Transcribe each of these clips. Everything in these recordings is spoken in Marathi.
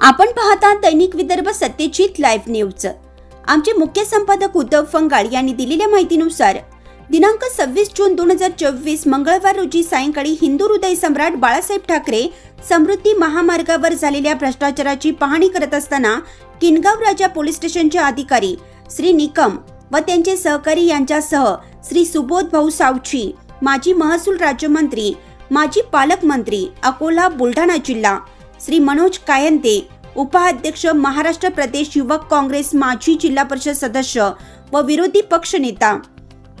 आपण पाहता दैनिक विदर्भ सत्यजित लाईव्ह न्यूज। आमचे मुख्य संपादक उद्धव फंगाळ यांनी दिलेल्या माहितीनुसार दिनांक 26 जून 2024 मंगळवार रोजी सायंकाळी हिंदू हृदय सम्राट बाळासाहेब ठाकरे समृद्धी महामार्गावर झालेल्या भ्रष्टाचाराची पाहणी करत असताना किनगाव राजा पोलीस स्टेशनचे अधिकारी श्री निकम व त्यांचे सहकारी यांच्यासह श्री सुबोध भाऊ सावची, माजी महसूल राज्यमंत्री, माजी पालकमंत्री अकोला बुलढाणा जिल्हा, श्री मनोज कायंते, उपाध्यक्ष महाराष्ट्र प्रदेश युवक काँग्रेस, माजी जिल्हा परिषद सदस्य व विरोधी पक्ष नेता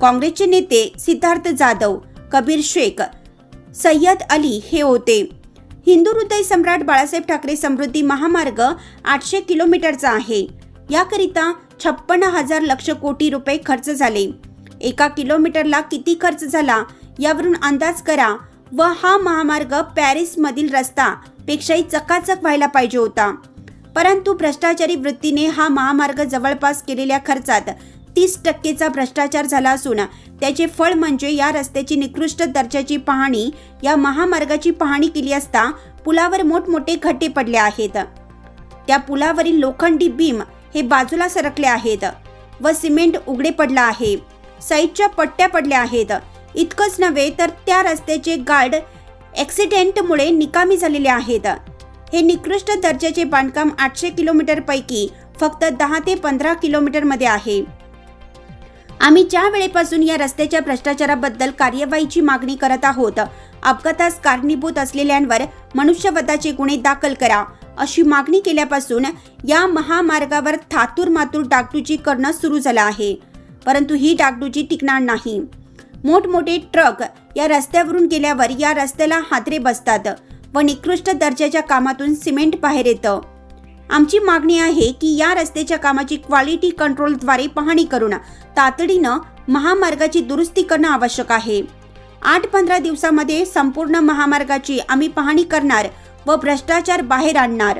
काँग्रेसचे नेते सिद्धार्थ जाधव, कबीर शेख, सय्यद अली हे होते। हिंदू हृदय सम्राट बाळासाहेब ठाकरे समृद्धी महामार्ग 800 किलोमीटरचा आहे। याकरिता 56,000 लक्ष कोटी रुपये खर्च झाले। एका किलोमीटरला किती खर्च झाला यावरून अंदाज करा व हा महामार्ग पॅरिस मधील रस्ता पेक्षाही चकाचक व्हायला पाहिजे होता। परंतु भ्रष्टाचारी वृत्तीने हा महामार्ग जवळपास केलेल्या खर्चात 30% भ्रष्टाचार झाला असून त्याचे फळ म्हणजे या रस्त्याची निकृष्ट दर्जाची पाहणी, या महामार्गाची पाहणी केली असता पुलावर मोठमोठे खड्डे पडले आहेत। त्या पुलावरील लोखंडी बीम हे बाजूला सरकले आहेत व सिमेंट उघडे पडला आहे। साईडच्या पट्ट्या पडल्या आहेत। इतकंच नव्हे तर त्या रस्त्याचे गार्ड ॲक्सिडेंटमुळे निकामी झालेले आहेत। हे निकृष्ट दर्जाचे बांधकाम 800 किलोमीटर पैकी फक्त 10 ते 15 किलोमीटर मध्ये आहे। आम्ही ज्या वेळेपासून या रस्त्याच्या भ्रष्टाचाराबद्दल कार्यवाहीची मागणी करत आहोत, अपघातास कारणीभूत असलेल्यांवर मनुष्यवधाचे गुन्हे दाखल करा अशी मागणी केल्यापासून या महामार्गावर थातूर मातूर डागडुजी करणं सुरू झालं आहे। परंतु ही डागडुजी टिकणार नाही। मोठमोठे ट्रक या रस्त्यावरून गेल्यावर या रस्त्याला हादरे बसतात व निकृष्ट दर्जाच्या कामातून सिमेंट बाहेर येतं। आमची मागणी आहे की या रस्त्याच्या कामाची क्वालिटी कंट्रोलद्वारे पाहणी करून तातडीनं महामार्गाची दुरुस्ती करणं आवश्यक आहे। 8-15 दिवसामध्ये संपूर्ण महामार्गाची आम्ही पाहणी करणार व भ्रष्टाचार बाहेर आणणार।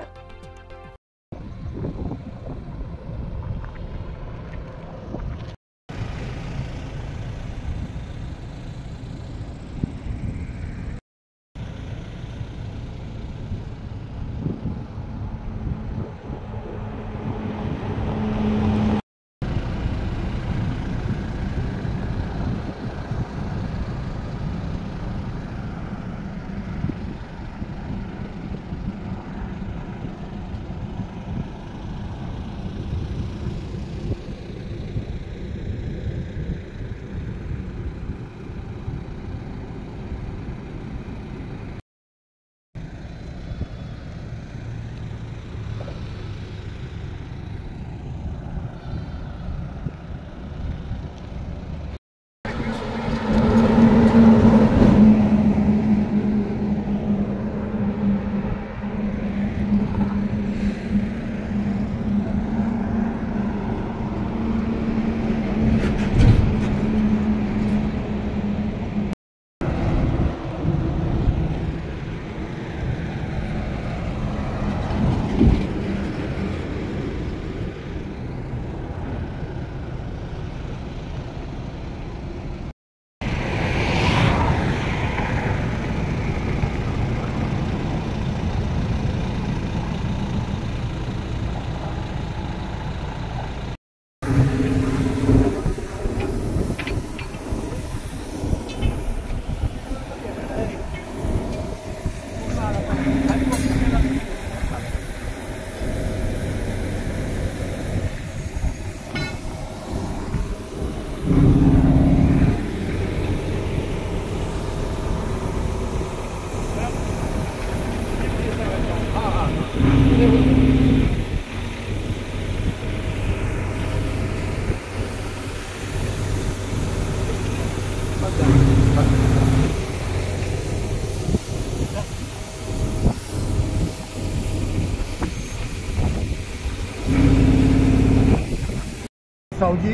सावजी,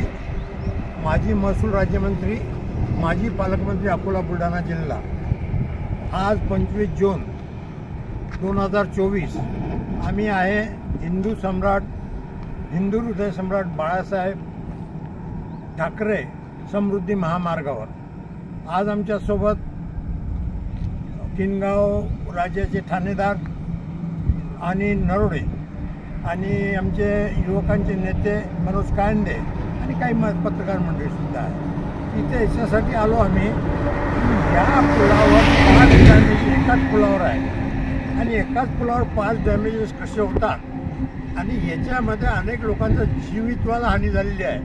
माजी महसूल राज्यमंत्री, माजी पालकमंत्री अकोला बुलढाणा जिल्हा। आज 25 जून 2024 आम्ही आहे हिंदू हृदय सम्राट बाळासाहेब ठाकरे समृद्धी महामार्गावर। आज आमच्या सोबत किनगाव राज्याचे ठाणेदार आणि नरोडे आणि आमचे युवकांचे नेते मनोज कांडे आणि काही पत्रकार मंडळीसुद्धा आहे. इथे याच्यासाठी आलो आम्ही. या पुलावर 5 डॅमेज एकाच पुलावर आहे आणि एकाच पुलावर 5 डॅमेजेस कसे होतात आणि याच्यामध्ये अनेक लोकांचा जीवितवाला हानी झालेली आहे.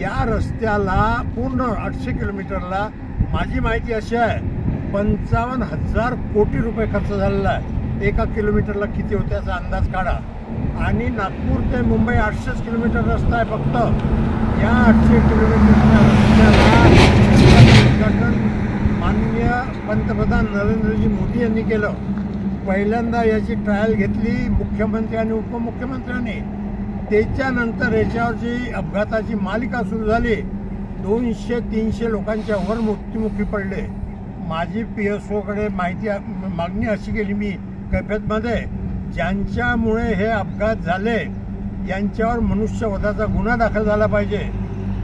या रस्त्याला पूर्ण 800 किलोमीटरला माझी माहिती अशी आहे 55,000 कोटी रुपये खर्च झालेला आहे. 1 किलोमीटरला किती होते याचा अंदाज काढा. आणि नागपूर ते मुंबई 800 किलोमीटर रस्ता आहे फक्त. या 800 किलोमीटरच्या रस्त्याला उद्घाटन माननीय पंतप्रधान नरेंद्रजी मोदी यांनी केलं. पहिल्यांदा याची ट्रायल घेतली मुख्यमंत्री आणि उपमुख्यमंत्र्यांनी. त्याच्यानंतर याच्यावर जी अपघाताची मालिका सुरू झाली. 200-300 लोकांच्या वर मृत्युमुखी पडले. माझी PSOकडे मागणी अशी केली मी कैफियतमध्ये, ज्यांच्यामुळे हे अपघात झाले यांच्यावर मनुष्यवधाचा गुन्हा दाखल झाला पाहिजे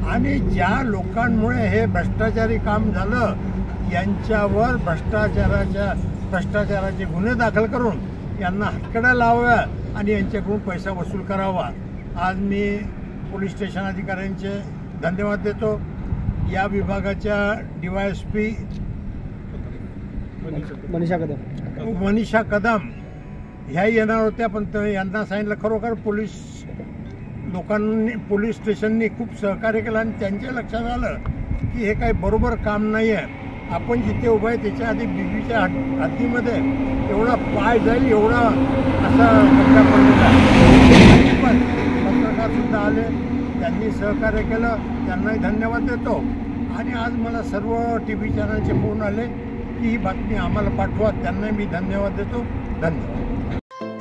आणि ज्या लोकांमुळे हे भ्रष्टाचारी काम झालं यांच्यावर भ्रष्टाचाराचे गुन्हे दाखल करून यांना हटकड्या लावाव्या आणि यांच्याकडून पैसा वसूल करावा. आज मी पोलीस स्टेशन अधिकाऱ्यांचे धन्यवाद देतो. या विभागाच्या DYSP मनीषा कदम ह्या येणार होत्या, पण यांना सांगितलं. खरोखर पोलीस स्टेशननी खूप सहकार्य केलं आणि त्यांच्या लक्षात आलं की हे काही बरोबर काम नाही आहे. आपण जिथे उभं आहे त्याच्या आधी बीबीच्या हद्दीमध्ये एवढा पाय जाईल एवढा असा खड्डा पडलेला आहे. पण पत्रकारसुद्धा आले, त्यांनी सहकार्य केलं, त्यांनाही धन्यवाद देतो. आणि आज मला सर्व TV चॅनलचे फोन आले की ही बातमी आम्हाला पाठवा, त्यांनाही मी धन्यवाद देतो. धन्यवाद.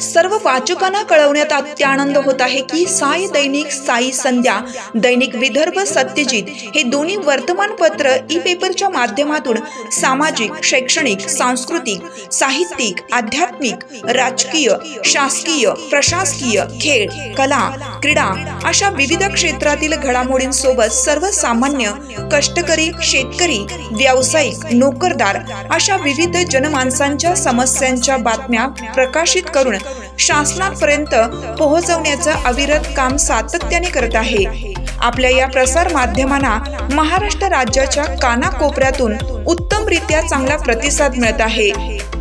सर्व वाचकांना कळवण्यात अत्यानंद होत आहे की साई दैनिक, साई संध्या, दैनिक विदर्भ सत्यजित हे दोन्ही वर्तमानपत्र ई-पेपरच्या माध्यमातून सामाजिक, शैक्षणिक, सांस्कृतिक, साहित्यिक, आध्यात्मिक, राजकीय, शासकीय, प्रशासकीय, खेळ, कला, क्रीडा अशा विविध क्षेत्रातील घडामोडींसोबत सर्वसामान्य, कष्टकरी, शेतकरी, व्यावसायिक, नोकरदार अशा विविध जनमानसांच्या समस्यांच्या बातम्या प्रकाशित करून शासनापर्यंत पोहोचवण्याचं अविरत काम सातत्याने करत आहे. आपल्या या प्रसार माध्यमांना महाराष्ट्र राज्याच्या कानाकोपऱ्यातून उत्तमरित्या चांगला प्रतिसाद मिळत आहे.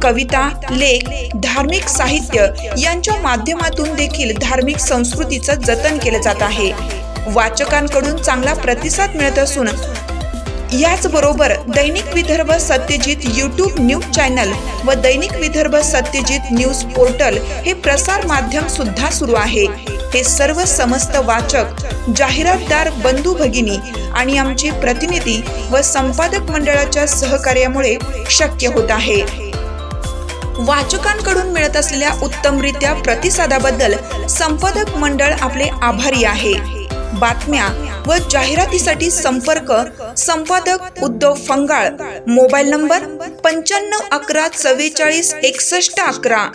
कविता, लेख, धार्मिक साहित्य यांच्या माध्यमातून देखील धार्मिक संस्कृतीचं जतन केलं जात आहे. वाचकांकडून चांगला प्रतिसाद मिळत असून याचबरोबर दैनिक Vidarbha Satyajit YouTube news channel व दैनिक विदर्भ सत्यजित न्यूज पोर्टल हे प्रसार माध्यम सुद्धा सुरू आहे. हे सर्व समस्त वाचक, जाहिरातदार, बंधू भगिनी आणि आमचे प्रतिनिधी व संपादक मंडळाच्या सहकार्यामुळे शक्य होत आहे. वाचकांकडून मिळत असलेल्या उत्तमरित्या प्रतिसादाबद्दल संपादक मंडळ आपले आभारी आहे. बातम्या व जाहिरातीसाठी संपर्क संपादक उद्धव फंगाळ, मोबाईल नंबर 95 11 44 61 11.